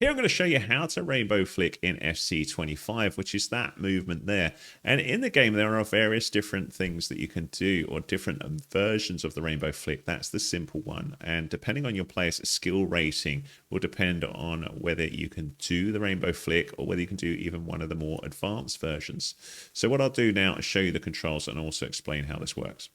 Here I'm going to show you how to rainbow flick in FC25, which is that movement there. And in the game, there are various different things that you can do, or different versions of the rainbow flick. That's the simple one. And depending on your player's skill rating will depend on whether you can do the rainbow flick or whether you can do even one of the more advanced versions. So what I'll do now is show you the controls and also explain how this works.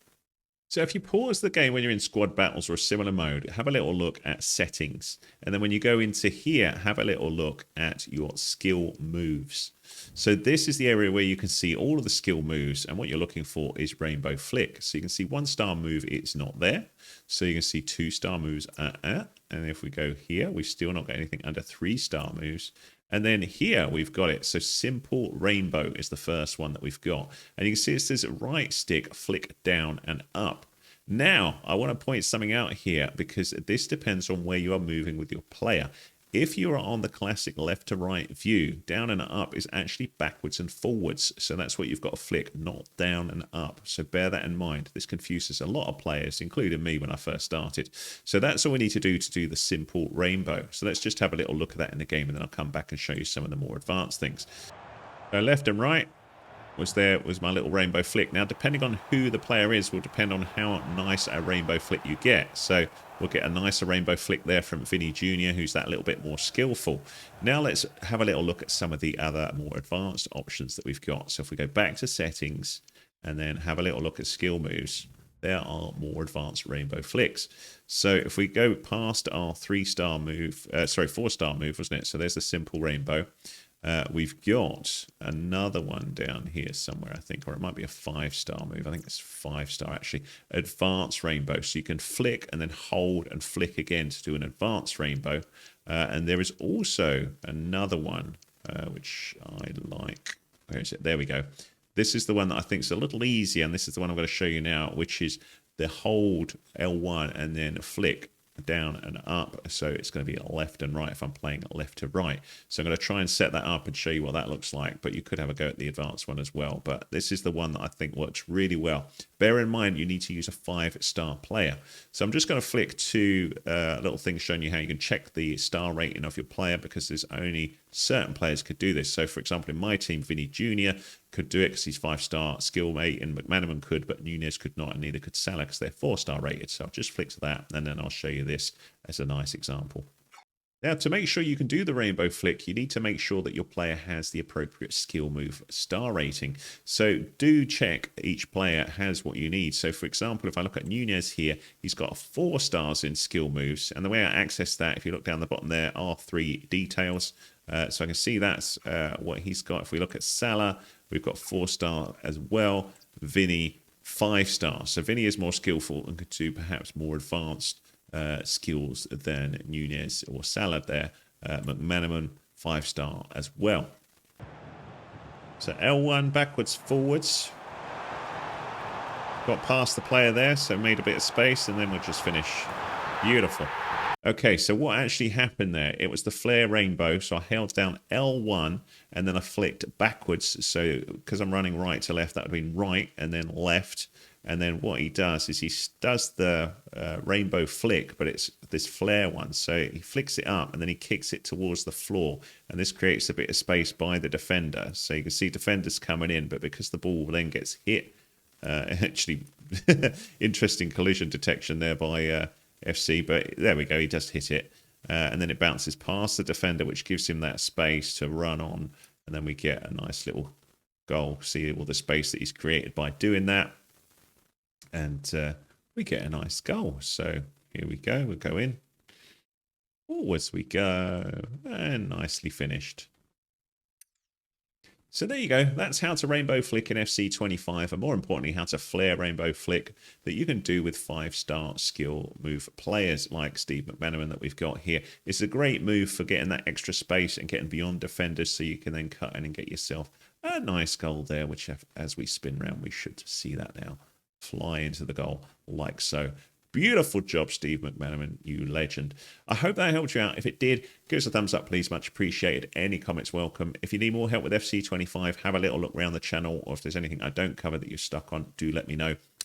So if you pause the game when you're in squad battles or a similar mode, have a little look at settings. And then when you go into here, have a little look at your skill moves. So this is the area where you can see all of the skill moves. And what you're looking for is rainbow flick. So you can see 1-star move, it's not there. So you can see 2-star moves. And if we go here, we've still not got anything under 3-star moves. And then here we've got it. So simple rainbow is the first one that we've got. And you can see it says right stick, flick down and up. Now, I want to point something out here because this depends on where you are moving with your player. If you are on the classic left to right view, down and up is actually backwards and forwards. So that's what you've got to flick, not down and up. So bear that in mind. This confuses a lot of players, including me when I first started. So that's all we need to do the simple rainbow. So let's just have a little look at that in the game, and then I'll come back and show you some of the more advanced things. So left and right was my little rainbow flick. Now, depending on who the player is will depend on how nice a rainbow flick you get. So we'll get a nicer rainbow flick there from Vinny Jr., who's that little bit more skillful. Now let's have a little look at some of the other more advanced options that we've got. So if we go back to settings and then have a little look at skill moves, there are more advanced rainbow flicks. So if we go past our 4-star move, wasn't it? So there's the simple rainbow. We've got another one down here somewhere, I think, or it might be a 5-star move. I think it's 5-star actually. Advanced rainbow. So you can flick and then hold and flick again to do an advanced rainbow. And there is also another one, which I like. Where is it? There we go. This is the one that I think is a little easier, and this is the one I'm going to show you now, which is the hold L1 and then flick down and up. So it's going to be left and right if I'm playing left to right. So I'm going to try and set that up and show you what that looks like, but you could have a go at the advanced one as well. But this is the one that I think works really well. Bear in mind, you need to use a 5-star player. So I'm just going to flick two little things showing you how you can check the star rating of your player, because there's only certain players could do this. So for example, in my team, Vinny Jr. could do it because he's 5-star skill mate, and McManaman could, but Nunez could not, and neither could Salah because they're 4-star rated. So I'll just flick to that, and then I'll show you this as a nice example. Now, to make sure you can do the rainbow flick, you need to make sure that your player has the appropriate skill move star rating. So do check each player has what you need. So for example, if I look at Nunez here, he's got 4 stars in skill moves. And the way I access that, if you look down the bottom there, are 3 details. So I can see that's what he's got. If we look at Salah, we've got 4-star as well. Vinny, 5-star. So Vinny is more skillful and could do perhaps more advanced skills than Nunez or Salah there. McManaman, 5-star as well. So L1 backwards, forwards. Got past the player there, so made a bit of space, and then we'll just finish. Beautiful. Okay, so what actually happened there? It was the Flair rainbow, so I held down L1 and then I flicked backwards. So because I'm running right to left, that would mean right and then left. And then what he does is he does the rainbow flick, but it's this Flair one. So he flicks it up and then he kicks it towards the floor. And this creates a bit of space by the defender. So you can see defenders coming in, but because the ball then gets hit, actually interesting collision detection there by FC, but there we go, he does hit it, and then it bounces past the defender, which gives him that space to run on, and then we get a nice little goal. See all the space that he's created by doing that, and we get a nice goal. So here we go, we'll go in, forwards we go, and nicely finished. So there you go. That's how to rainbow flick in FC25, and more importantly, how to Flair rainbow flick that you can do with 5-star skill move players like Steve McManaman that we've got here. It's a great move for getting that extra space and getting beyond defenders, so you can then cut in and get yourself a nice goal there, which as we spin around, we should see that now. Fly into the goal like so. Beautiful job, Steve McManaman, you legend. I hope that helped you out. If it did, give us a thumbs up, please. Much appreciated. Any comments welcome. If you need more help with FC25, have a little look around the channel, or if there's anything I don't cover that you're stuck on, do let me know.